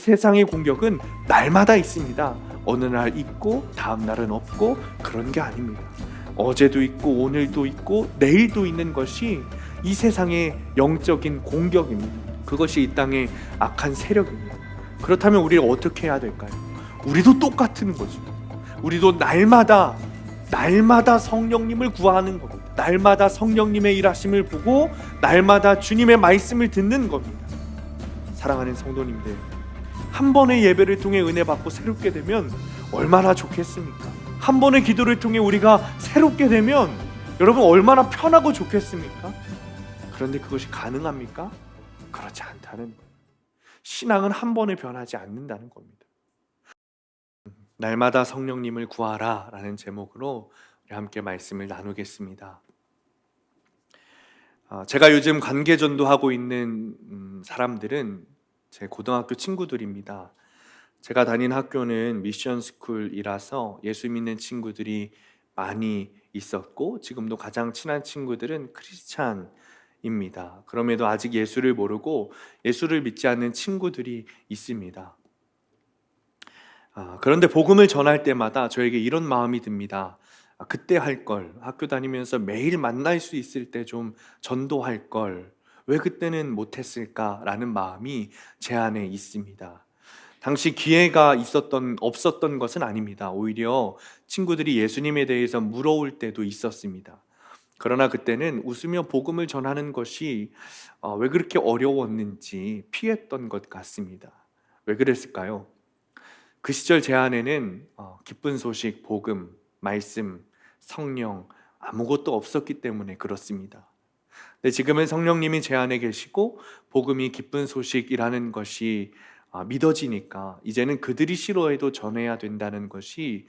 세상의 공격은 날마다 있습니다. 어느 날 있고 다음 날은 없고 그런 게 아닙니다. 어제도 있고 오늘도 있고 내일도 있는 것이 이 세상의 영적인 공격입니다. 그것이 이 땅의 악한 세력입니다. 그렇다면 우리가 어떻게 해야 될까요? 우리도 똑같은 거죠. 우리도 날마다 성령님을 구하는 겁니다. 날마다 성령님의 일하심을 보고 날마다 주님의 말씀을 듣는 겁니다. 사랑하는 성도님들, 한 번의 예배를 통해 은혜 받고 새롭게 되면 얼마나 좋겠습니까? 한 번의 기도를 통해 우리가 새롭게 되면 여러분 얼마나 편하고 좋겠습니까? 그런데 그것이 가능합니까? 그렇지 않다는 거예요. 신앙은 한 번에 변하지 않는다는 겁니다. 날마다 성령님을 구하라 라는 제목으로 우리 함께 말씀을 나누겠습니다. 제가 요즘 관계전도 하고 있는 사람들은 제 고등학교 친구들입니다. 제가 다닌 학교는 미션 스쿨이라서 예수 믿는 친구들이 많이 있었고 지금도 가장 친한 친구들은 크리스찬입니다. 그럼에도 아직 예수를 모르고 예수를 믿지 않는 친구들이 있습니다. 그런데 복음을 전할 때마다 저에게 이런 마음이 듭니다. 그때 할 걸, 학교 다니면서 매일 만날 수 있을 때 좀 전도할 걸, 왜 그때는 못했을까라는 마음이 제 안에 있습니다. 당시 기회가 없었던 것은 아닙니다. 오히려 친구들이 예수님에 대해서 물어올 때도 있었습니다. 그러나 그때는 웃으며 복음을 전하는 것이 왜 그렇게 어려웠는지 피했던 것 같습니다. 왜 그랬을까요? 그 시절 제 안에는 기쁜 소식, 복음, 말씀, 성령 아무것도 없었기 때문에 그렇습니다. 근데 지금은 성령님이 제 안에 계시고 복음이 기쁜 소식이라는 것이 믿어지니까 이제는 그들이 싫어해도 전해야 된다는 것이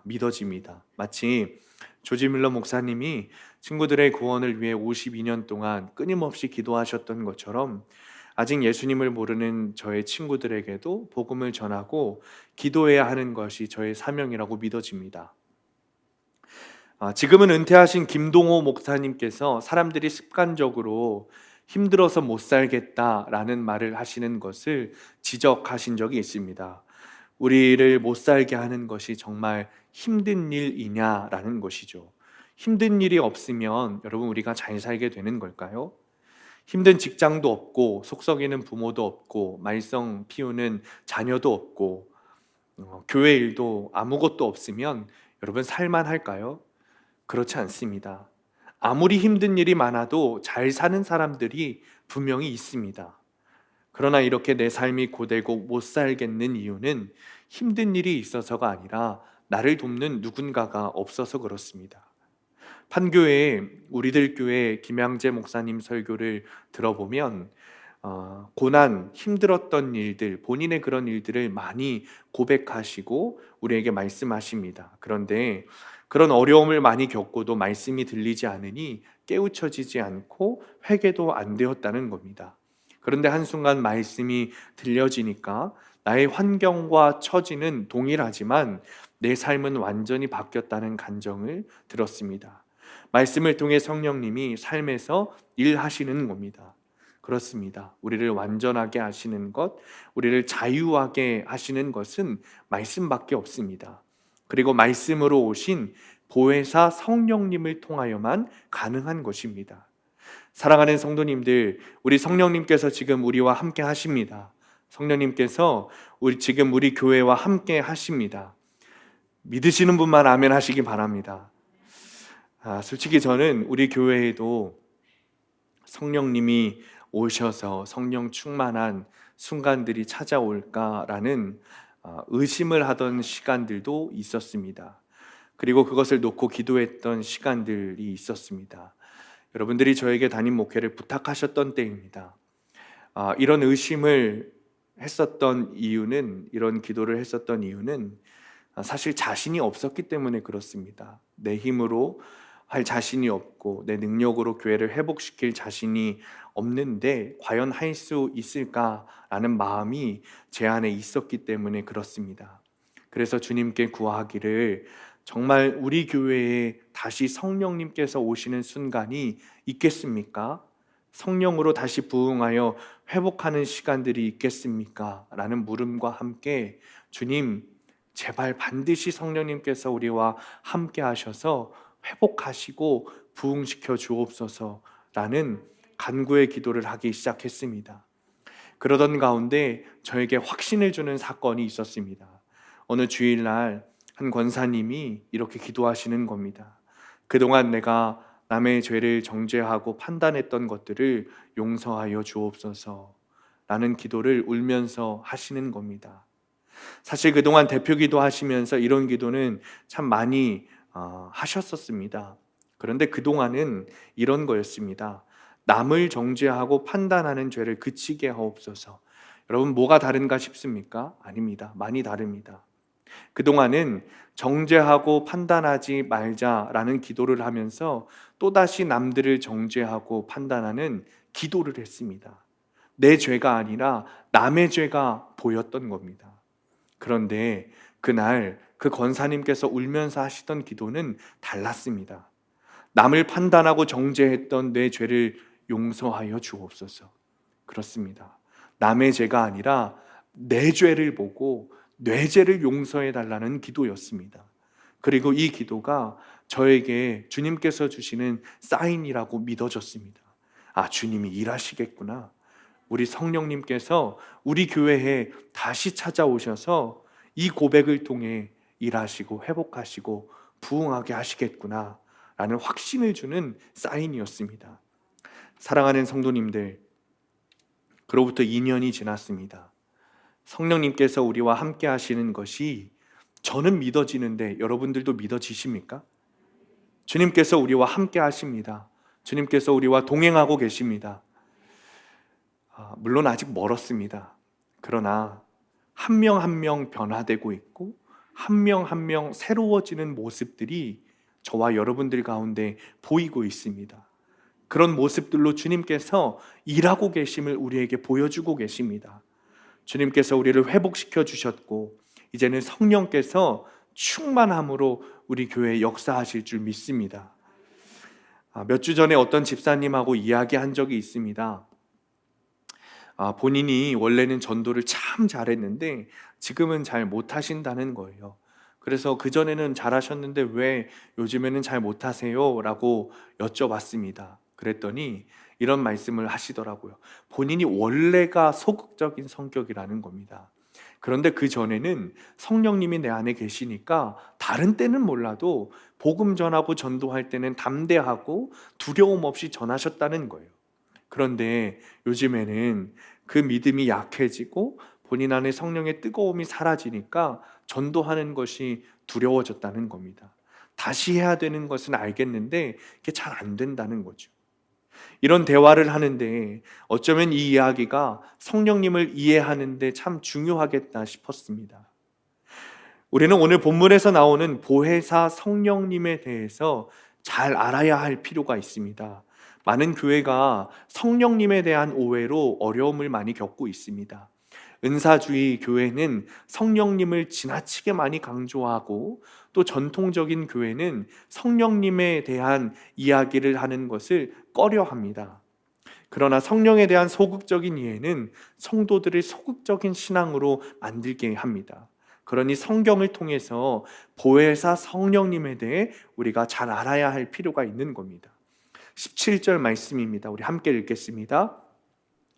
믿어집니다. 마치 조지 밀러 목사님이 친구들의 구원을 위해 52년 동안 끊임없이 기도하셨던 것처럼 아직 예수님을 모르는 저의 친구들에게도 복음을 전하고 기도해야 하는 것이 저의 사명이라고 믿어집니다. 지금은 은퇴하신 김동호 목사님께서 사람들이 습관적으로 힘들어서 못 살겠다라는 말을 하시는 것을 지적하신 적이 있습니다. 우리를 못 살게 하는 것이 정말 힘든 일이냐라는 것이죠. 힘든 일이 없으면 여러분 우리가 잘 살게 되는 걸까요? 힘든 직장도 없고 속 썩이는 부모도 없고 말썽 피우는 자녀도 없고 교회 일도 아무것도 없으면 여러분 살만할까요? 그렇지 않습니다. 아무리 힘든 일이 많아도 잘 사는 사람들이 분명히 있습니다. 그러나 이렇게 내 삶이 고되고 못 살겠는 이유는 힘든 일이 있어서가 아니라 나를 돕는 누군가가 없어서 그렇습니다. 판교에 우리들 교회 김양재 목사님 설교를 들어보면 고난, 힘들었던 일들, 본인의 그런 일들을 많이 고백하시고 우리에게 말씀하십니다. 그런데 그런 어려움을 많이 겪고도 말씀이 들리지 않으니 깨우쳐지지 않고 회개도 안 되었다는 겁니다. 그런데 한순간 말씀이 들려지니까 나의 환경과 처지는 동일하지만 내 삶은 완전히 바뀌었다는 간정을 들었습니다. 말씀을 통해 성령님이 삶에서 일하시는 겁니다. 그렇습니다. 우리를 완전하게 하시는 것, 우리를 자유하게 하시는 것은 말씀밖에 없습니다. 그리고 말씀으로 오신 보혜사 성령님을 통하여만 가능한 것입니다. 사랑하는 성도님들, 우리 성령님께서 지금 우리와 함께 하십니다. 성령님께서 지금 우리 교회와 함께 하십니다. 믿으시는 분만 아멘 하시기 바랍니다. 솔직히 저는 우리 교회에도 성령님이 오셔서 성령 충만한 순간들이 찾아올까라는 의심을 하던 시간들도 있었습니다. 그리고 그것을 놓고 기도했던 시간들이 있었습니다. 여러분들이 저에게 담임 목회를 부탁하셨던 때입니다. 이런 의심을 했었던 이유는, 이런 기도를 했었던 이유는 사실 자신이 없었기 때문에 그렇습니다. 내 힘으로 할 자신이 없고 내 능력으로 교회를 회복시킬 자신이 없는데 과연 할 수 있을까라는 마음이 제 안에 있었기 때문에 그렇습니다. 그래서 주님께 구하기를 정말 우리 교회에 다시 성령님께서 오시는 순간이 있겠습니까? 성령으로 다시 부흥하여 회복하는 시간들이 있겠습니까? 라는 물음과 함께 주님, 제발 반드시 성령님께서 우리와 함께 하셔서 회복하시고 부흥시켜 주옵소서 라는 간구의 기도를 하기 시작했습니다. 그러던 가운데 저에게 확신을 주는 사건이 있었습니다. 어느 주일날 한 권사님이 이렇게 기도하시는 겁니다. 그동안 내가 남의 죄를 정죄하고 판단했던 것들을 용서하여 주옵소서 라는 기도를 울면서 하시는 겁니다. 사실 그동안 대표기도 하시면서 이런 기도는 참 많이 하셨었습니다. 그런데 그동안은 이런 거였습니다. 남을 정죄하고 판단하는 죄를 그치게 하옵소서. 여러분, 뭐가 다른가 싶습니까? 아닙니다. 많이 다릅니다. 그동안은 정죄하고 판단하지 말자라는 기도를 하면서 또다시 남들을 정죄하고 판단하는 기도를 했습니다. 내 죄가 아니라 남의 죄가 보였던 겁니다. 그런데 그날 그 권사님께서 울면서 하시던 기도는 달랐습니다. 남을 판단하고 정죄했던 내 죄를 용서하여 주옵소서. 그렇습니다. 남의 죄가 아니라 내 죄를 보고 내 죄를 용서해 달라는 기도였습니다. 그리고 이 기도가 저에게 주님께서 주시는 사인이라고 믿어졌습니다. 아, 주님이 일하시겠구나. 우리 성령님께서 우리 교회에 다시 찾아오셔서 이 고백을 통해 일하시고 회복하시고 부흥하게 하시겠구나 라는 확신을 주는 사인이었습니다. 사랑하는 성도님들, 그로부터 2년이 지났습니다. 성령님께서 우리와 함께 하시는 것이 저는 믿어지는데 여러분들도 믿어지십니까? 주님께서 우리와 함께 하십니다. 주님께서 우리와 동행하고 계십니다. 물론 아직 멀었습니다. 그러나 한 명 한 명 변화되고 있고 한 명 한 명 새로워지는 모습들이 저와 여러분들 가운데 보이고 있습니다. 그런 모습들로 주님께서 일하고 계심을 우리에게 보여주고 계십니다. 주님께서 우리를 회복시켜 주셨고 이제는 성령께서 충만함으로 우리 교회에 역사하실 줄 믿습니다. 몇 주 전에 어떤 집사님하고 이야기한 적이 있습니다. 본인이 원래는 전도를 참 잘했는데 지금은 잘 못하신다는 거예요. 그래서 그전에는 잘하셨는데 왜 요즘에는 잘 못하세요? 라고 여쭤봤습니다. 그랬더니 이런 말씀을 하시더라고요. 본인이 원래가 소극적인 성격이라는 겁니다. 그런데 그전에는 성령님이 내 안에 계시니까 다른 때는 몰라도 복음 전하고 전도할 때는 담대하고 두려움 없이 전하셨다는 거예요. 그런데 요즘에는 그 믿음이 약해지고 본인 안에 성령의 뜨거움이 사라지니까 전도하는 것이 두려워졌다는 겁니다. 다시 해야 되는 것은 알겠는데 이게 잘 안 된다는 거죠. 이런 대화를 하는데 어쩌면 이 이야기가 성령님을 이해하는데 참 중요하겠다 싶었습니다. 우리는 오늘 본문에서 나오는 보혜사 성령님에 대해서 잘 알아야 할 필요가 있습니다. 많은 교회가 성령님에 대한 오해로 어려움을 많이 겪고 있습니다. 은사주의 교회는 성령님을 지나치게 많이 강조하고 또 전통적인 교회는 성령님에 대한 이야기를 하는 것을 꺼려합니다. 그러나 성령에 대한 소극적인 이해는 성도들을 소극적인 신앙으로 만들게 합니다. 그러니 성경을 통해서 보혜사 성령님에 대해 우리가 잘 알아야 할 필요가 있는 겁니다. 17절 말씀입니다. 우리 함께 읽겠습니다.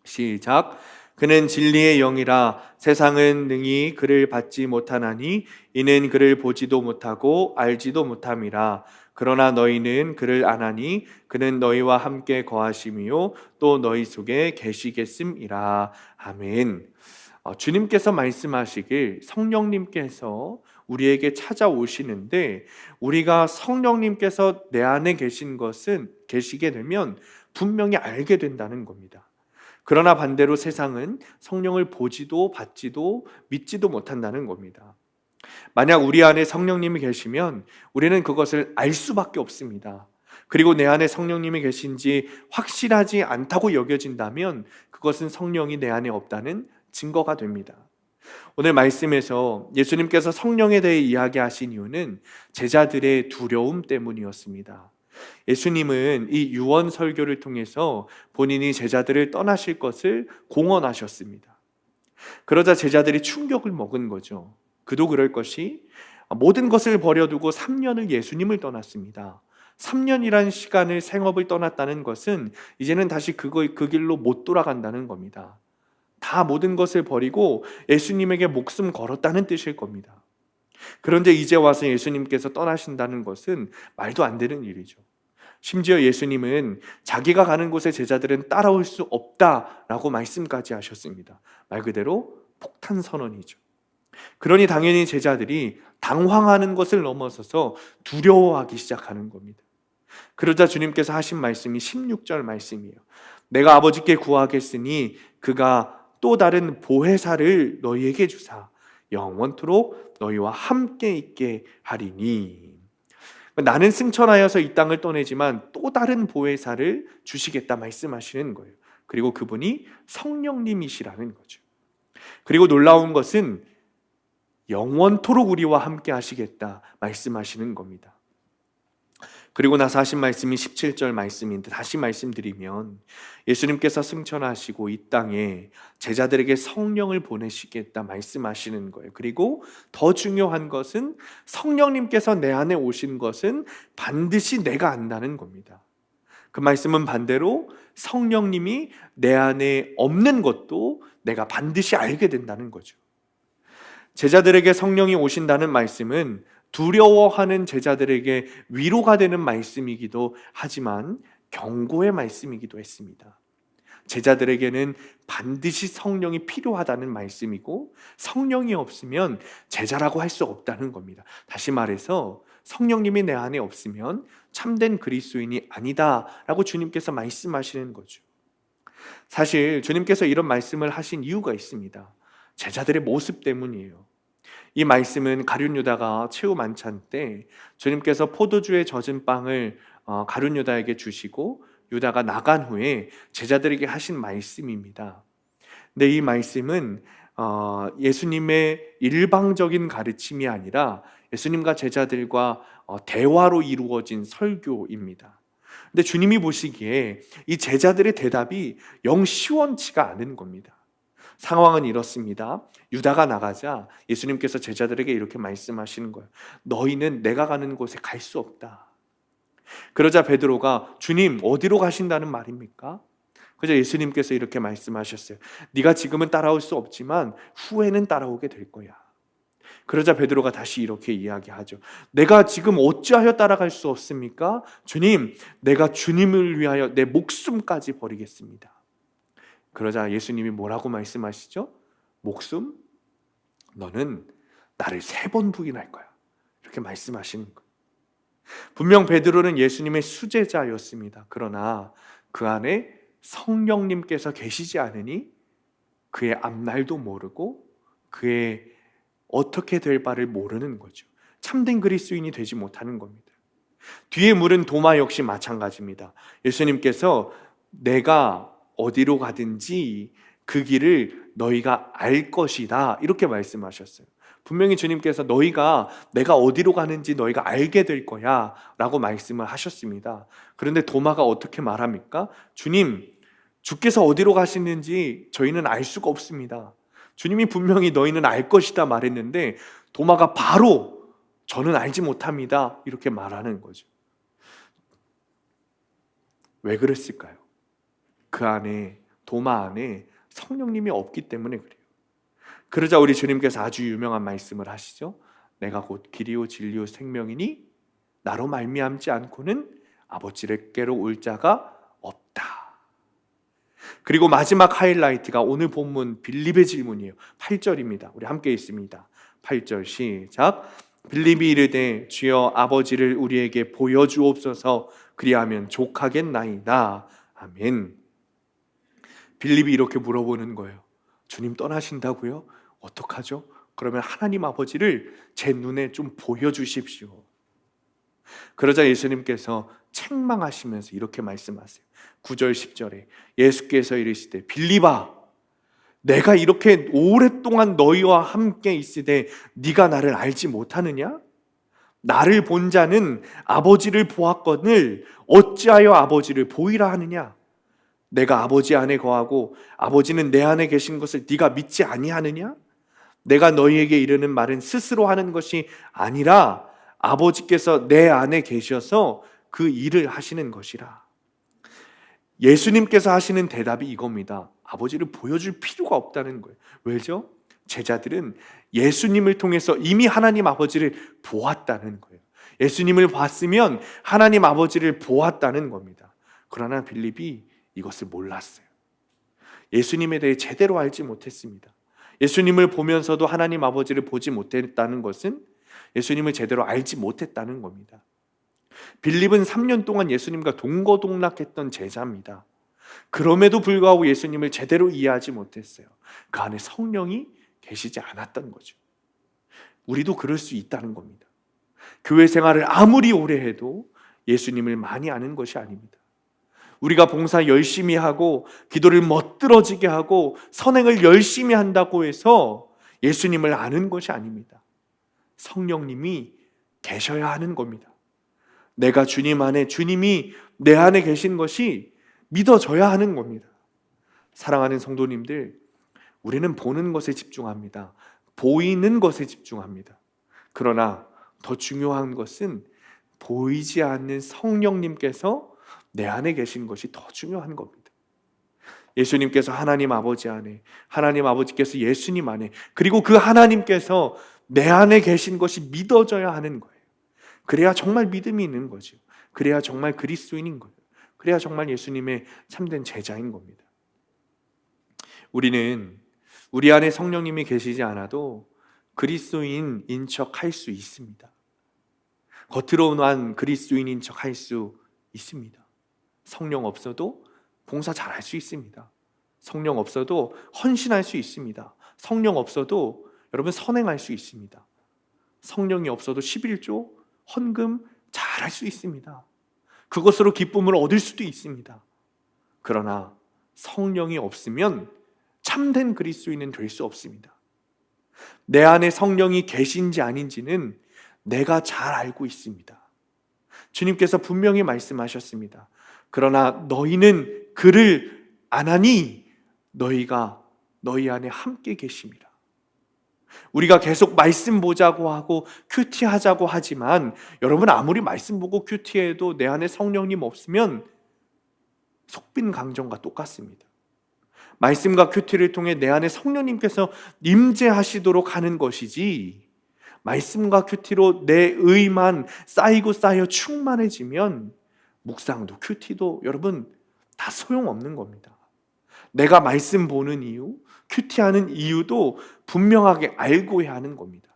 시작. 그는 진리의 영이라 세상은 능히 그를 받지 못하나니 이는 그를 보지도 못하고 알지도 못함이라. 그러나 너희는 그를 아나니 그는 너희와 함께 거하심이요 또 너희 속에 계시겠음이라. 아멘. 주님께서 말씀하시길 성령님께서 우리에게 찾아오시는데 우리가 성령님께서 내 안에 계시게 되면 분명히 알게 된다는 겁니다. 그러나 반대로 세상은 성령을 보지도 받지도 믿지도 못한다는 겁니다. 만약 우리 안에 성령님이 계시면 우리는 그것을 알 수밖에 없습니다. 그리고 내 안에 성령님이 계신지 확실하지 않다고 여겨진다면 그것은 성령이 내 안에 없다는 증거가 됩니다. 오늘 말씀에서 예수님께서 성령에 대해 이야기하신 이유는 제자들의 두려움 때문이었습니다. 예수님은 이 유언 설교를 통해서 본인이 제자들을 떠나실 것을 공언하셨습니다. 그러자 제자들이 충격을 먹은 거죠. 그도 그럴 것이 모든 것을 버려두고 3년을 예수님을 떠났습니다. 3년이란 시간을 생업을 떠났다는 것은 이제는 다시 그 길로 못 돌아간다는 겁니다. 다 모든 것을 버리고 예수님에게 목숨 걸었다는 뜻일 겁니다. 그런데 이제 와서 예수님께서 떠나신다는 것은 말도 안 되는 일이죠. 심지어 예수님은 자기가 가는 곳에 제자들은 따라올 수 없다라고 말씀까지 하셨습니다. 말 그대로 폭탄 선언이죠. 그러니 당연히 제자들이 당황하는 것을 넘어서서 두려워하기 시작하는 겁니다. 그러자 주님께서 하신 말씀이 16절 말씀이에요. 내가 아버지께 구하겠으니 그가 또 다른 보혜사를 너희에게 주사 영원토록 너희와 함께 있게 하리니. 나는 승천하여서 이 땅을 떠내지만 또 다른 보혜사를 주시겠다 말씀하시는 거예요. 그리고 그분이 성령님이시라는 거죠. 그리고 놀라운 것은 영원토록 우리와 함께 하시겠다 말씀하시는 겁니다. 그리고 나서 하신 말씀이 17절 말씀인데 다시 말씀드리면 예수님께서 승천하시고 이 땅에 제자들에게 성령을 보내시겠다 말씀하시는 거예요. 그리고 더 중요한 것은 성령님께서 내 안에 오신 것은 반드시 내가 안다는 겁니다. 그 말씀은 반대로 성령님이 내 안에 없는 것도 내가 반드시 알게 된다는 거죠. 제자들에게 성령이 오신다는 말씀은 두려워하는 제자들에게 위로가 되는 말씀이기도 하지만 경고의 말씀이기도 했습니다. 제자들에게는 반드시 성령이 필요하다는 말씀이고 성령이 없으면 제자라고 할 수 없다는 겁니다. 다시 말해서 성령님이 내 안에 없으면 참된 그리스도인이 아니다라고 주님께서 말씀하시는 거죠. 사실 주님께서 이런 말씀을 하신 이유가 있습니다. 제자들의 모습 때문이에요. 이 말씀은 가룟 유다가 최후 만찬 때 주님께서 포도주에 젖은 빵을 가룟 유다에게 주시고 유다가 나간 후에 제자들에게 하신 말씀입니다. 근데 이 말씀은 예수님의 일방적인 가르침이 아니라 예수님과 제자들과 대화로 이루어진 설교입니다. 근데 주님이 보시기에 이 제자들의 대답이 영 시원치가 않은 겁니다. 상황은 이렇습니다. 유다가 나가자 예수님께서 제자들에게 이렇게 말씀하시는 거예요. 너희는 내가 가는 곳에 갈 수 없다. 그러자 베드로가 주님 어디로 가신다는 말입니까? 그러자 예수님께서 이렇게 말씀하셨어요. 네가 지금은 따라올 수 없지만 후에는 따라오게 될 거야. 그러자 베드로가 다시 이렇게 이야기하죠. 내가 지금 어찌하여 따라갈 수 없습니까? 주님, 내가 주님을 위하여 내 목숨까지 버리겠습니다. 그러자 예수님이 뭐라고 말씀하시죠? 목숨? 너는 나를 3번 부인할 거야. 이렇게 말씀하시는 거예요. 분명 베드로는 예수님의 수제자였습니다. 그러나 그 안에 성령님께서 계시지 않으니 그의 앞날도 모르고 그의 어떻게 될 바를 모르는 거죠. 참된 그리스도인이 되지 못하는 겁니다. 뒤에 물은 도마 역시 마찬가지입니다. 예수님께서 내가 어디로 가든지 그 길을 너희가 알 것이다 이렇게 말씀하셨어요. 분명히 주님께서 내가 어디로 가는지 너희가 알게 될 거야 라고 말씀을 하셨습니다. 그런데 도마가 어떻게 말합니까? 주님, 주께서 어디로 가시는지 저희는 알 수가 없습니다. 주님이 분명히 너희는 알 것이다 말했는데 도마가 바로 저는 알지 못합니다 이렇게 말하는 거죠. 왜 그랬을까요? 그 안에, 도마 안에 성령님이 없기 때문에 그래요. 그러자 우리 주님께서 아주 유명한 말씀을 하시죠. 내가 곧 길이요 진리요 생명이니 나로 말미암지 않고는 아버지께로 올 자가 없다. 그리고 마지막 하이라이트가 오늘 본문 빌립의 질문이에요. 8절입니다. 우리 함께 읽습니다. 8절 시작. 빌립이 이르되 주여 아버지를 우리에게 보여주옵소서 그리하면 족하겠나이다. 아멘. 빌립이 이렇게 물어보는 거예요. 주님 떠나신다고요? 어떡하죠? 그러면 하나님 아버지를 제 눈에 좀 보여주십시오. 그러자 예수님께서 책망하시면서 이렇게 말씀하세요. 9절 10절에 예수께서 이르시되 빌립아 내가 이렇게 오랫동안 너희와 함께 있으되 네가 나를 알지 못하느냐? 나를 본 자는 아버지를 보았거늘 어찌하여 아버지를 보이라 하느냐? 내가 아버지 안에 거하고 아버지는 내 안에 계신 것을 네가 믿지 아니하느냐? 내가 너희에게 이르는 말은 스스로 하는 것이 아니라 아버지께서 내 안에 계셔서 그 일을 하시는 것이라. 예수님께서 하시는 대답이 이겁니다. 아버지를 보여줄 필요가 없다는 거예요. 왜죠? 제자들은 예수님을 통해서 이미 하나님 아버지를 보았다는 거예요. 예수님을 봤으면 하나님 아버지를 보았다는 겁니다. 그러나 빌립이 이것을 몰랐어요. 예수님에 대해 제대로 알지 못했습니다. 예수님을 보면서도 하나님 아버지를 보지 못했다는 것은 예수님을 제대로 알지 못했다는 겁니다. 빌립은 3년 동안 예수님과 동거동락했던 제자입니다. 그럼에도 불구하고 예수님을 제대로 이해하지 못했어요. 그 안에 성령이 계시지 않았던 거죠. 우리도 그럴 수 있다는 겁니다. 교회 생활을 아무리 오래 해도 예수님을 많이 아는 것이 아닙니다. 우리가 봉사 열심히 하고 기도를 멋들어지게 하고 선행을 열심히 한다고 해서 예수님을 아는 것이 아닙니다. 성령님이 계셔야 하는 겁니다. 내가 주님 안에, 주님이 내 안에 계신 것이 믿어져야 하는 겁니다. 사랑하는 성도님들, 우리는 보는 것에 집중합니다. 보이는 것에 집중합니다. 그러나 더 중요한 것은 보이지 않는 성령님께서 내 안에 계신 것이 더 중요한 겁니다. 예수님께서 하나님 아버지 안에, 하나님 아버지께서 예수님 안에, 그리고 그 하나님께서 내 안에 계신 것이 믿어져야 하는 거예요. 그래야 정말 믿음이 있는 거죠. 그래야 정말 그리스도인인 거예요. 그래야 정말 예수님의 참된 제자인 겁니다. 우리는 우리 안에 성령님이 계시지 않아도 그리스도인인 척 할 수 있습니다. 겉으로만 그리스도인인 척 할 수 있습니다. 성령 없어도 봉사 잘할 수 있습니다. 성령 없어도 헌신할 수 있습니다. 성령 없어도 여러분 선행할 수 있습니다. 성령이 없어도 11조 헌금 잘할 수 있습니다. 그것으로 기쁨을 얻을 수도 있습니다. 그러나 성령이 없으면 참된 그리스도인은 될 수 없습니다. 내 안에 성령이 계신지 아닌지는 내가 잘 알고 있습니다. 주님께서 분명히 말씀하셨습니다. 그러나 너희는 그를 아나니 너희가 너희 안에 함께 계심이라. 우리가 계속 말씀 보자고 하고 큐티하자고 하지만 여러분 아무리 말씀 보고 큐티해도 내 안에 성령님 없으면 속빈 강정과 똑같습니다. 말씀과 큐티를 통해 내 안에 성령님께서 임재하시도록 하는 것이지, 말씀과 큐티로 내 의만 쌓이고 쌓여 충만해지면 묵상도 큐티도 여러분 다 소용없는 겁니다. 내가 말씀 보는 이유, 큐티하는 이유도 분명하게 알고 해야 하는 겁니다.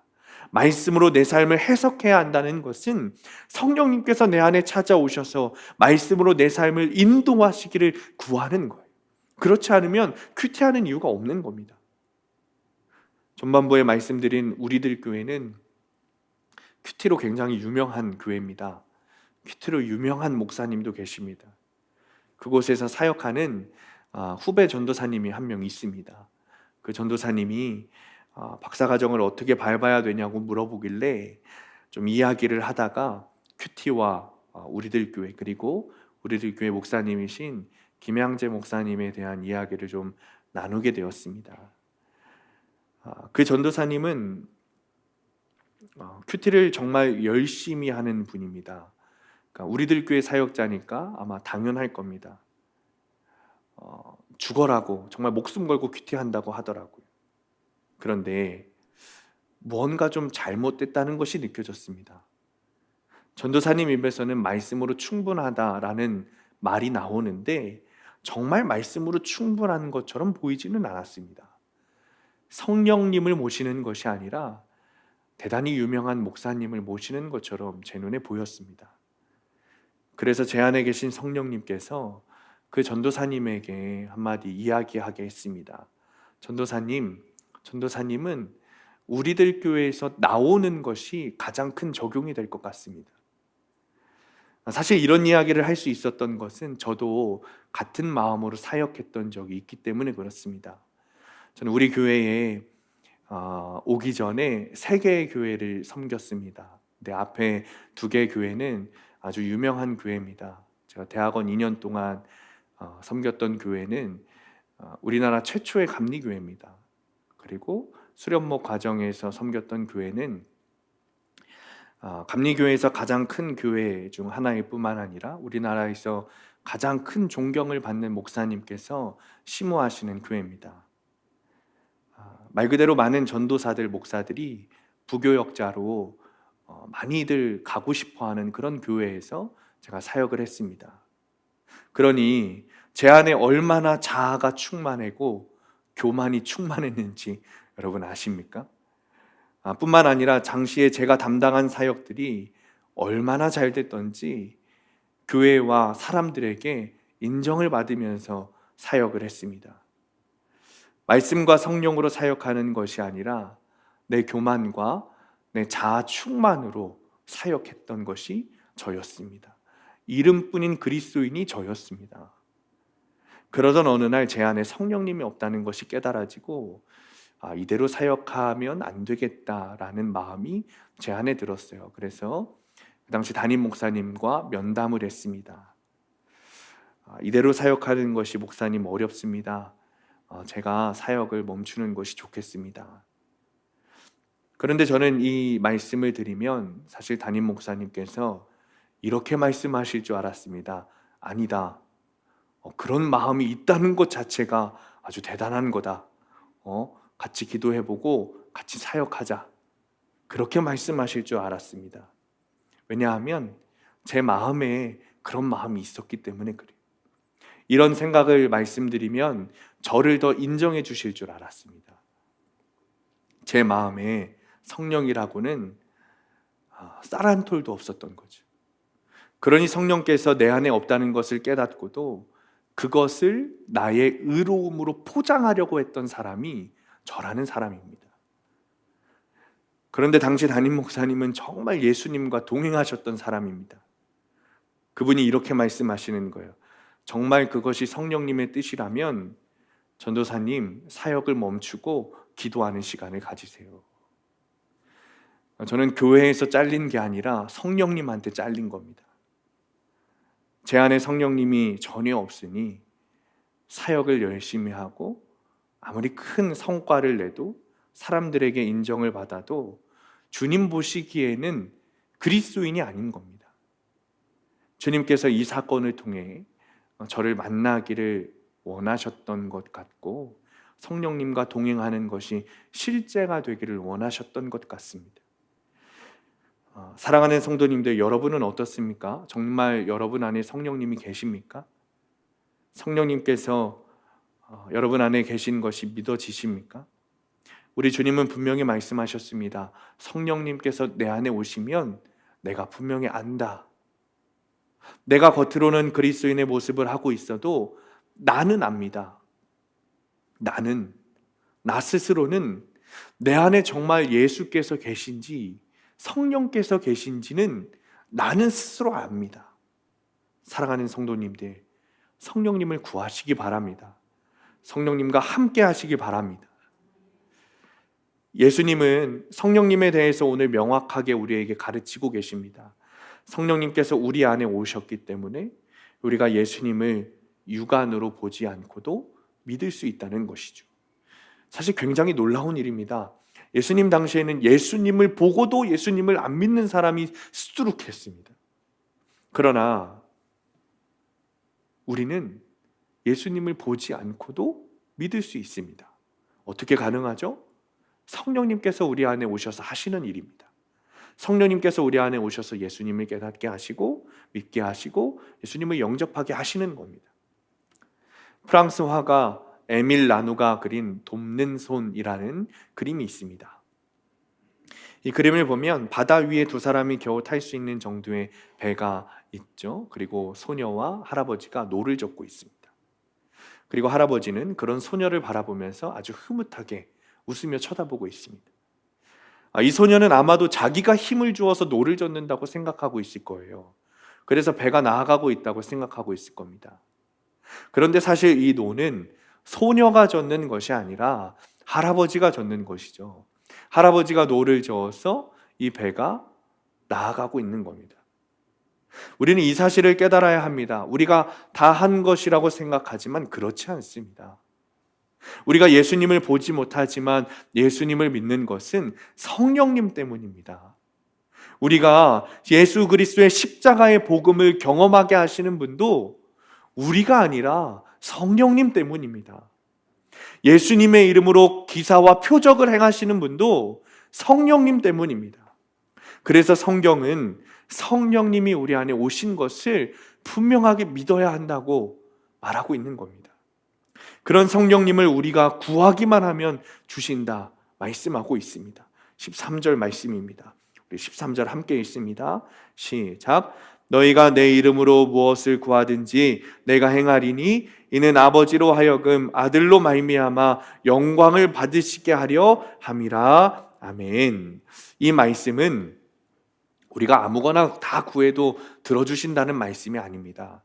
말씀으로 내 삶을 해석해야 한다는 것은 성령님께서 내 안에 찾아오셔서 말씀으로 내 삶을 인도하시기를 구하는 거예요. 그렇지 않으면 큐티하는 이유가 없는 겁니다. 전반부에 말씀드린 우리들 교회는 큐티로 굉장히 유명한 교회입니다. 큐티로 유명한 목사님도 계십니다. 그곳에서 사역하는 후배 전도사님이 한 명 있습니다. 그 전도사님이 박사과정을 어떻게 밟아야 되냐고 물어보길래 좀 이야기를 하다가 큐티와 우리들 교회, 그리고 우리들 교회 목사님이신 김양재 목사님에 대한 이야기를 좀 나누게 되었습니다. 그 전도사님은 큐티를 정말 열심히 하는 분입니다. 그러니까 우리들 교회 사역자니까 아마 당연할 겁니다. 죽어라고 정말 목숨 걸고 큐티한다고 하더라고요. 그런데 뭔가 좀 잘못됐다는 것이 느껴졌습니다. 전도사님 입에서는 말씀으로 충분하다라는 말이 나오는데 정말 말씀으로 충분한 것처럼 보이지는 않았습니다. 성령님을 모시는 것이 아니라 대단히 유명한 목사님을 모시는 것처럼 제 눈에 보였습니다. 그래서 제 안에 계신 성령님께서 그 전도사님에게 한마디 이야기하게 했습니다. 전도사님은 우리들 교회에서 나오는 것이 가장 큰 적용이 될 것 같습니다. 사실 이런 이야기를 할 수 있었던 것은 저도 같은 마음으로 사역했던 적이 있기 때문에 그렇습니다. 저는 우리 교회에 오기 전에 3개의 교회를 섬겼습니다. 근데 앞에 두 개 교회는 아주 유명한 교회입니다. 제가 대학원 2년 동안 섬겼던 교회는 우리나라 최초의 감리교회입니다. 그리고 수련목 과정에서 섬겼던 교회는 감리교회에서 가장 큰 교회 중 하나일 뿐만 아니라 우리나라에서 가장 큰 존경을 받는 목사님께서 심우하시는 교회입니다. 말 그대로 많은 전도사들, 목사들이 부교역자로 많이들 가고 싶어하는 그런 교회에서 제가 사역을 했습니다. 그러니 제 안에 얼마나 자아가 충만하고 교만이 충만했는지 여러분 아십니까? 뿐만 아니라 당시에 제가 담당한 사역들이 얼마나 잘 됐던지 교회와 사람들에게 인정을 받으면서 사역을 했습니다. 말씀과 성령으로 사역하는 것이 아니라 내 교만과 내 자아 충만으로 사역했던 것이 저였습니다. 이름뿐인 그리스도인이 저였습니다. 그러던 어느 날 제 안에 성령님이 없다는 것이 깨달아지고 이대로 사역하면 안 되겠다라는 마음이 제 안에 들었어요. 그래서 그 당시 담임 목사님과 면담을 했습니다. 이대로 사역하는 것이 목사님 어렵습니다. 제가 사역을 멈추는 것이 좋겠습니다. 그런데 저는 이 말씀을 드리면 사실 담임 목사님께서 이렇게 말씀하실 줄 알았습니다. 아니다. 그런 마음이 있다는 것 자체가 아주 대단한 거다. 같이 기도해보고 같이 사역하자. 그렇게 말씀하실 줄 알았습니다. 왜냐하면 제 마음에 그런 마음이 있었기 때문에 그래요. 이런 생각을 말씀드리면 저를 더 인정해 주실 줄 알았습니다. 제 마음에 성령이라고는 쌀 한 톨도 없었던 거죠. 그러니 성령께서 내 안에 없다는 것을 깨닫고도 그것을 나의 의로움으로 포장하려고 했던 사람이 저라는 사람입니다. 그런데 당시 담임 목사님은 정말 예수님과 동행하셨던 사람입니다. 그분이 이렇게 말씀하시는 거예요. 정말 그것이 성령님의 뜻이라면 전도사님 사역을 멈추고 기도하는 시간을 가지세요. 저는 교회에서 잘린 게 아니라 성령님한테 잘린 겁니다. 제 안에 성령님이 전혀 없으니 사역을 열심히 하고 아무리 큰 성과를 내도 사람들에게 인정을 받아도 주님 보시기에는 그리스도인이 아닌 겁니다. 주님께서 이 사건을 통해 저를 만나기를 원하셨던 것 같고 성령님과 동행하는 것이 실제가 되기를 원하셨던 것 같습니다. 사랑하는 성도님들, 여러분은 어떻습니까? 정말 여러분 안에 성령님이 계십니까? 성령님께서 여러분 안에 계신 것이 믿어지십니까? 우리 주님은 분명히 말씀하셨습니다. 성령님께서 내 안에 오시면 내가 분명히 안다. 내가 겉으로는 그리스도인의 모습을 하고 있어도 나는 압니다. 나 스스로는 내 안에 정말 예수께서 계신지 성령께서 계신지는 나는 스스로 압니다. 사랑하는 성도님들, 성령님을 구하시기 바랍니다. 성령님과 함께 하시기 바랍니다. 예수님은 성령님에 대해서 오늘 명확하게 우리에게 가르치고 계십니다. 성령님께서 우리 안에 오셨기 때문에 우리가 예수님을 육안으로 보지 않고도 믿을 수 있다는 것이죠. 사실 굉장히 놀라운 일입니다. 예수님 당시에는 예수님을 보고도 예수님을 안 믿는 사람이 수두룩했습니다. 그러나 우리는 예수님을 보지 않고도 믿을 수 있습니다. 어떻게 가능하죠? 성령님께서 우리 안에 오셔서 하시는 일입니다. 성령님께서 우리 안에 오셔서 예수님을 깨닫게 하시고 믿게 하시고 예수님을 영접하게 하시는 겁니다. 프랑스 화가 에밀 라누가 그린 돕는 손이라는 그림이 있습니다. 이 그림을 보면 바다 위에 두 사람이 겨우 탈 수 있는 정도의 배가 있죠. 그리고 소녀와 할아버지가 노를 젓고 있습니다. 그리고 할아버지는 그런 소녀를 바라보면서 아주 흐뭇하게 웃으며 쳐다보고 있습니다. 이 소녀는 아마도 자기가 힘을 주어서 노를 젓는다고 생각하고 있을 거예요. 그래서 배가 나아가고 있다고 생각하고 있을 겁니다. 그런데 사실 이 노는 소녀가 젓는 것이 아니라 할아버지가 젓는 것이죠. 할아버지가 노를 저어서 이 배가 나아가고 있는 겁니다. 우리는 이 사실을 깨달아야 합니다. 우리가 다 한 것이라고 생각하지만 그렇지 않습니다. 우리가 예수님을 보지 못하지만 예수님을 믿는 것은 성령님 때문입니다. 우리가 예수 그리스도의 십자가의 복음을 경험하게 하시는 분도 우리가 아니라 성령님 때문입니다. 예수님의 이름으로 기사와 표적을 행하시는 분도 성령님 때문입니다. 그래서 성경은 성령님이 우리 안에 오신 것을 분명하게 믿어야 한다고 말하고 있는 겁니다. 그런 성령님을 우리가 구하기만 하면 주신다 말씀하고 있습니다. 13절 말씀입니다. 우리 13절 함께 읽습니다. 시작. 너희가 내 이름으로 무엇을 구하든지 내가 행하리니 이는 아버지로 하여금 아들로 말미암아 영광을 받으시게 하려 함이라. 아멘. 이 말씀은 우리가 아무거나 다 구해도 들어주신다는 말씀이 아닙니다.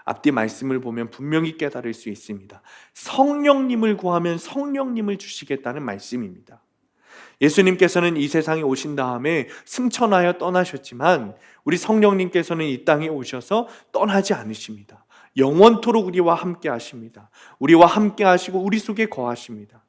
앞뒤 말씀을 보면 분명히 깨달을 수 있습니다. 성령님을 구하면 성령님을 주시겠다는 말씀입니다. 예수님께서는 이 세상에 오신 다음에 승천하여 떠나셨지만 우리 성령님께서는 이 땅에 오셔서 떠나지 않으십니다. 영원토록 우리와 함께 하십니다. 우리와 함께 하시고 우리 속에 거하십니다.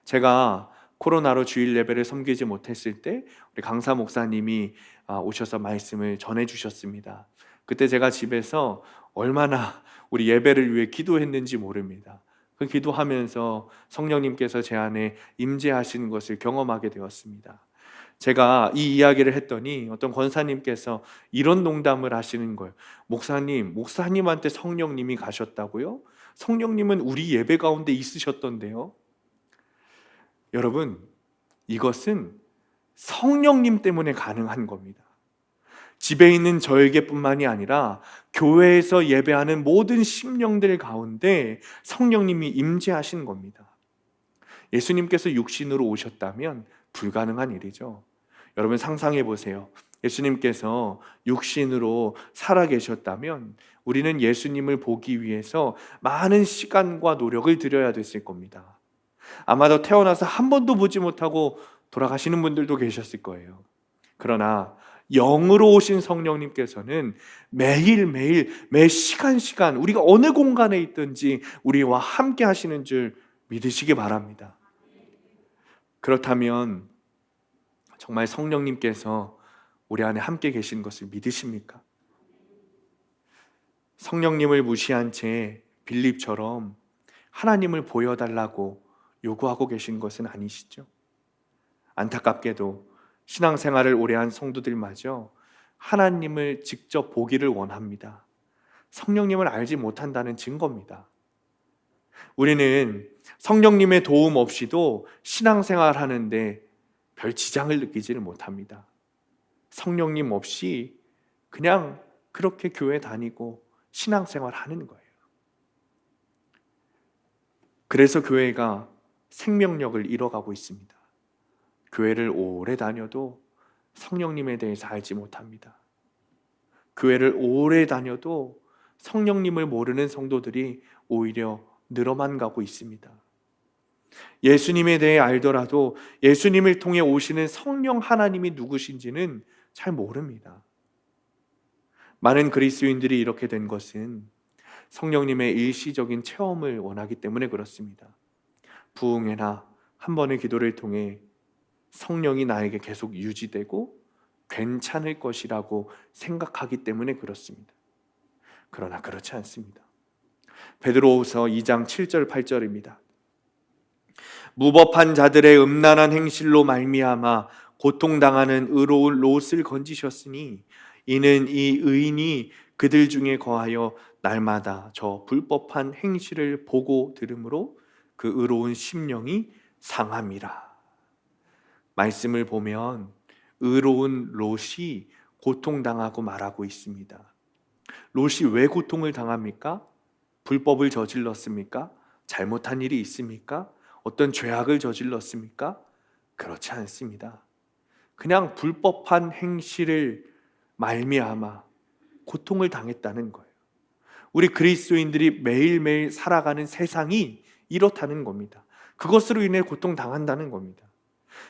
제가 코로나로 주일 예배를 섬기지 못했을 때 우리 강사 목사님이 오셔서 말씀을 전해 주셨습니다. 그때 제가 집에서 얼마나 우리 예배를 위해 기도했는지 모릅니다. 그 기도하면서 성령님께서 제 안에 임재하시는 것을 경험하게 되었습니다. 제가 이 이야기를 했더니 어떤 권사님께서 이런 농담을 하시는 거예요. 목사님한테 성령님이 가셨다고요? 성령님은 우리 예배 가운데 있으셨던데요? 여러분, 이것은 성령님 때문에 가능한 겁니다. 집에 있는 저에게뿐만이 아니라 교회에서 예배하는 모든 심령들 가운데 성령님이 임재하신 겁니다. 예수님께서 육신으로 오셨다면 불가능한 일이죠. 여러분 상상해 보세요. 예수님께서 육신으로 살아계셨다면 우리는 예수님을 보기 위해서 많은 시간과 노력을 들여야 됐을 겁니다. 아마도 태어나서 한 번도 보지 못하고 돌아가시는 분들도 계셨을 거예요. 그러나 영으로 오신 성령님께서는 매일매일 매 시간 우리가 어느 공간에 있든지 우리와 함께 하시는 줄 믿으시기 바랍니다. 그렇다면 정말 성령님께서 우리 안에 함께 계신 것을 믿으십니까? 성령님을 무시한 채 빌립처럼 하나님을 보여달라고 요구하고 계신 것은 아니시죠? 안타깝게도 신앙생활을 오래한 성도들마저 하나님을 직접 보기를 원합니다. 성령님을 알지 못한다는 증거입니다. 우리는 성령님의 도움 없이도 신앙생활 하는데 별 지장을 느끼지를 못합니다. 성령님 없이 그냥 그렇게 교회 다니고 신앙생활 하는 거예요. 그래서 교회가 생명력을 잃어가고 있습니다. 교회를 오래 다녀도 성령님에 대해서 알지 못합니다. 교회를 오래 다녀도 성령님을 모르는 성도들이 오히려 늘어만 가고 있습니다. 예수님에 대해 알더라도 예수님을 통해 오시는 성령 하나님이 누구신지는 잘 모릅니다. 많은 그리스도인들이 이렇게 된 것은 성령님의 일시적인 체험을 원하기 때문에 그렇습니다. 부흥회나 한 번의 기도를 통해 성령이 나에게 계속 유지되고 괜찮을 것이라고 생각하기 때문에 그렇습니다. 그러나 그렇지 않습니다. 베드로후서 2장 7절 8절입니다. 무법한 자들의 음란한 행실로 말미암아 고통당하는 의로운 롯을 건지셨으니 이는 이 의인이 그들 중에 거하여 날마다 저 불법한 행실을 보고 들으므로 그 의로운 심령이 상함이라. 말씀을 보면 의로운 롯이 고통당하고 말하고 있습니다. 롯이 왜 고통을 당합니까? 불법을 저질렀습니까? 잘못한 일이 있습니까? 어떤 죄악을 저질렀습니까? 그렇지 않습니다. 그냥 불법한 행실을 말미암아 고통을 당했다는 거예요. 우리 그리스도인들이 매일매일 살아가는 세상이 이렇다는 겁니다. 그것으로 인해 고통당한다는 겁니다.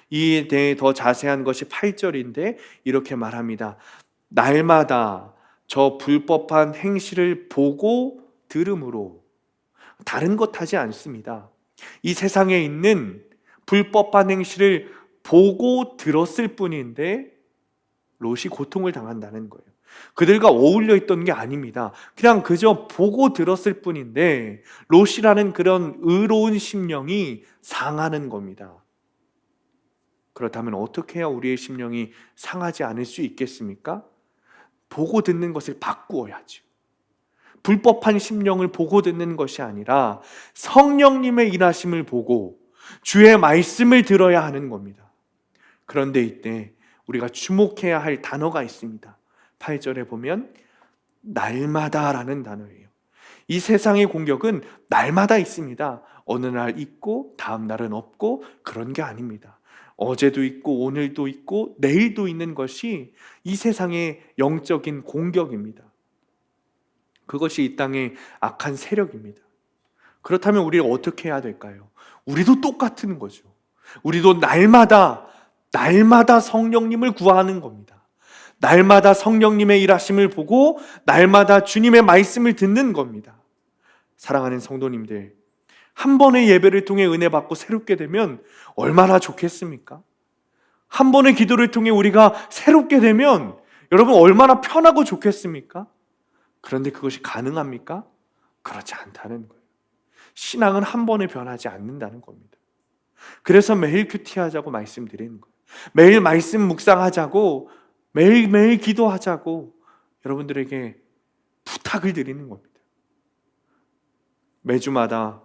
이에 대해 더 자세한 것이 8절인데 이렇게 말합니다. 날마다 저 불법한 행실을 보고 들음으로, 다른 것 하지 않습니다. 이 세상에 있는 불법한 행실을 보고 들었을 뿐인데 롯이 고통을 당한다는 거예요. 그들과 어울려 있던 게 아닙니다. 그냥 그저 보고 들었을 뿐인데 롯이라는 그런 의로운 심령이 상하는 겁니다. 그렇다면 어떻게 해야 우리의 심령이 상하지 않을 수 있겠습니까? 보고 듣는 것을 바꾸어야죠. 불법한 심령을 보고 듣는 것이 아니라 성령님의 일하심을 보고 주의 말씀을 들어야 하는 겁니다. 그런데 이때 우리가 주목해야 할 단어가 있습니다. 8절에 보면 날마다라는 단어예요. 이 세상의 공격은 날마다 있습니다. 어느 날 있고 다음 날은 없고 그런 게 아닙니다. 어제도 있고 오늘도 있고 내일도 있는 것이 이 세상의 영적인 공격입니다. 그것이 이 땅의 악한 세력입니다. 그렇다면 우리는 어떻게 해야 될까요? 우리도 똑같은 거죠. 우리도 날마다 성령님을 구하는 겁니다. 날마다 성령님의 일하심을 보고 날마다 주님의 말씀을 듣는 겁니다. 사랑하는 성도님들, 한 번의 예배를 통해 은혜 받고 새롭게 되면 얼마나 좋겠습니까? 한 번의 기도를 통해 우리가 새롭게 되면 여러분 얼마나 편하고 좋겠습니까? 그런데 그것이 가능합니까? 그렇지 않다는 거예요. 신앙은 한 번에 변하지 않는다는 겁니다. 그래서 매일 큐티하자고 말씀드리는 거예요. 매일 말씀 묵상하자고, 매일매일 기도하자고 여러분들에게 부탁을 드리는 겁니다. 매주마다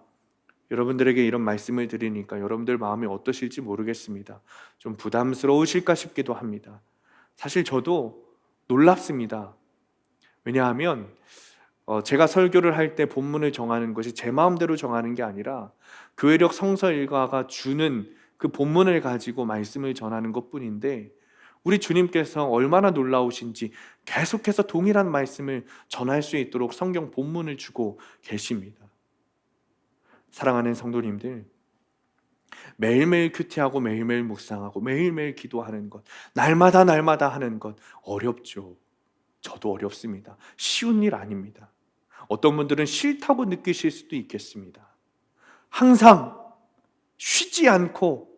여러분들에게 이런 말씀을 드리니까 여러분들 마음이 어떠실지 모르겠습니다. 좀 부담스러우실까 싶기도 합니다. 사실 저도 놀랍습니다. 왜냐하면 제가 설교를 할 때 본문을 정하는 것이 제 마음대로 정하는 게 아니라 교회력 성서 일가가 주는 그 본문을 가지고 말씀을 전하는 것뿐인데 우리 주님께서 얼마나 놀라우신지 계속해서 동일한 말씀을 전할 수 있도록 성경 본문을 주고 계십니다. 사랑하는 성도님들, 매일매일 큐티하고 매일매일 묵상하고 매일매일 기도하는 것, 날마다 하는 것 어렵죠. 저도 어렵습니다. 쉬운 일 아닙니다. 어떤 분들은 싫다고 느끼실 수도 있겠습니다. 항상 쉬지 않고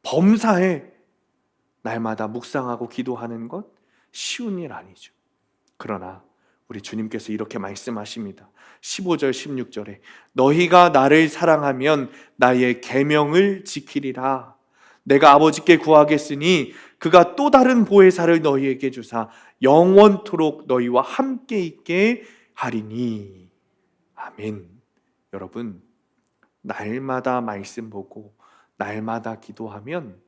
범사에 날마다 묵상하고 기도하는 것 쉬운 일 아니죠. 그러나 우리 주님께서 이렇게 말씀하십니다. 15절 16절에 너희가 나를 사랑하면 나의 계명을 지키리라. 내가 아버지께 구하겠으니 그가 또 다른 보혜사를 너희에게 주사 영원토록 너희와 함께 있게 하리니. 아멘. 여러분, 날마다 말씀 보고 날마다 기도하면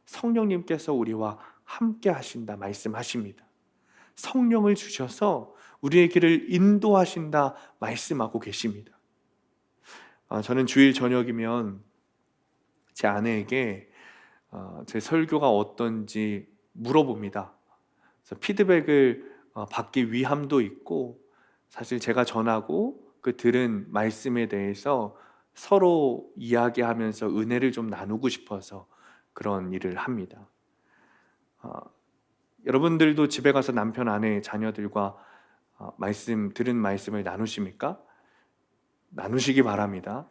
성령님께서 우리와 함께 하신다 말씀하십니다. 성령을 주셔서 우리의 길을 인도하신다 말씀하고 계십니다. 저는 주일 저녁이면 제 아내에게 제 설교가 어떤지 물어봅니다. 그래서 피드백을 받기 위함도 있고 사실 제가 전하고 그 들은 말씀에 대해서 서로 이야기하면서 은혜를 좀 나누고 싶어서 그런 일을 합니다. 여러분들도 집에 가서 남편, 아내, 자녀들과 들은 말씀을 나누십니까? 나누시기 바랍니다.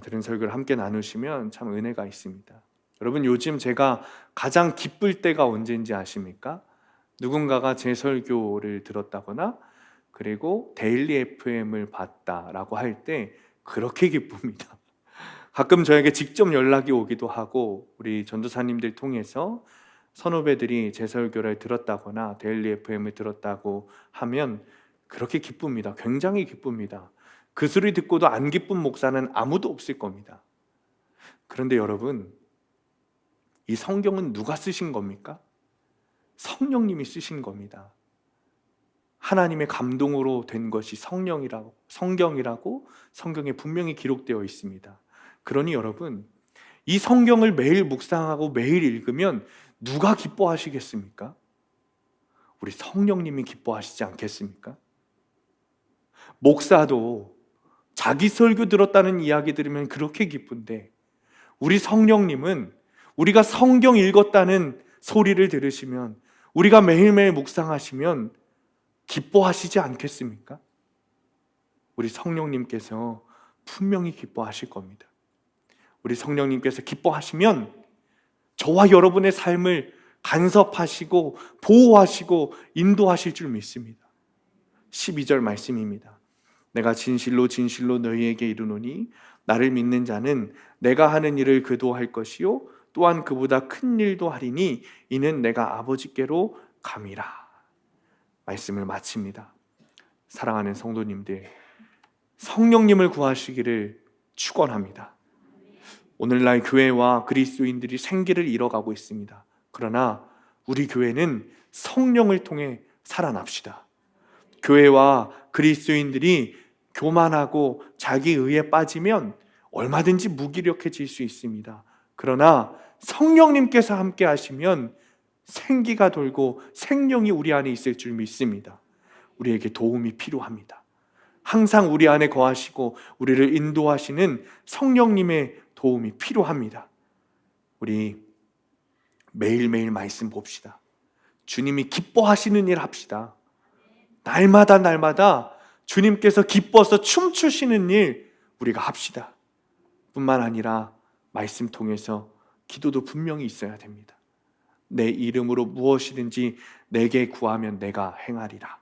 들은 설교를 함께 나누시면 참 은혜가 있습니다. 여러분, 요즘 제가 가장 기쁠 때가 언제인지 아십니까? 누군가가 제 설교를 들었다거나 그리고 데일리 FM을 봤다라고 할 때 그렇게 기쁩니다. 가끔 저에게 직접 연락이 오기도 하고 우리 전도사님들 통해서 선후배들이 제 설교를 들었다거나 데일리 FM을 들었다고 하면 그렇게 기쁩니다. 굉장히 기쁩니다. 그 소리 듣고도 안 기쁜 목사는 아무도 없을 겁니다. 그런데 여러분, 이 성경은 누가 쓰신 겁니까? 성령님이 쓰신 겁니다. 하나님의 감동으로 된 것이 성경이라고 성경에 분명히 기록되어 있습니다. 그러니 여러분, 이 성경을 매일 묵상하고 매일 읽으면 누가 기뻐하시겠습니까? 우리 성령님이 기뻐하시지 않겠습니까? 목사도 자기 설교 들었다는 이야기 들으면 그렇게 기쁜데 우리 성령님은 우리가 성경 읽었다는 소리를 들으시면, 우리가 매일매일 묵상하시면 기뻐하시지 않겠습니까? 우리 성령님께서 분명히 기뻐하실 겁니다. 우리 성령님께서 기뻐하시면 저와 여러분의 삶을 간섭하시고 보호하시고 인도하실 줄 믿습니다. 12절 말씀입니다. 내가 진실로 진실로 너희에게 이르노니 나를 믿는 자는 내가 하는 일을 그도 할 것이요 또한 그보다 큰 일도 하리니 이는 내가 아버지께로 감이라. 말씀을 마칩니다. 사랑하는 성도님들, 성령님을 구하시기를 축원합니다. 오늘날 교회와 그리스도인들이 생기를 잃어가고 있습니다. 그러나 우리 교회는 성령을 통해 살아납시다. 교회와 그리스도인들이 교만하고 자기 의에 빠지면 얼마든지 무기력해질 수 있습니다. 그러나 성령님께서 함께 하시면 생기가 돌고 생명이 우리 안에 있을 줄 믿습니다. 우리에게 도움이 필요합니다. 항상 우리 안에 거하시고 우리를 인도하시는 성령님의 도움이 필요합니다. 우리 매일매일 말씀 봅시다. 주님이 기뻐하시는 일 합시다. 날마다 주님께서 기뻐서 춤추시는 일 우리가 합시다. 뿐만 아니라 말씀 통해서 기도도 분명히 있어야 됩니다. 내 이름으로 무엇이든지 내게 구하면 내가 행하리라.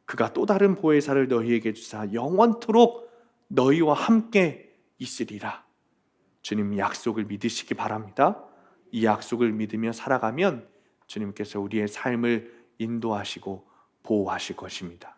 그가 또 다른 보혜사를 너희에게 주사 영원토록 너희와 함께 있으리라. 주님 약속을 믿으시기 바랍니다. 이 약속을 믿으며 살아가면 주님께서 우리의 삶을 인도하시고 보호하실 것입니다.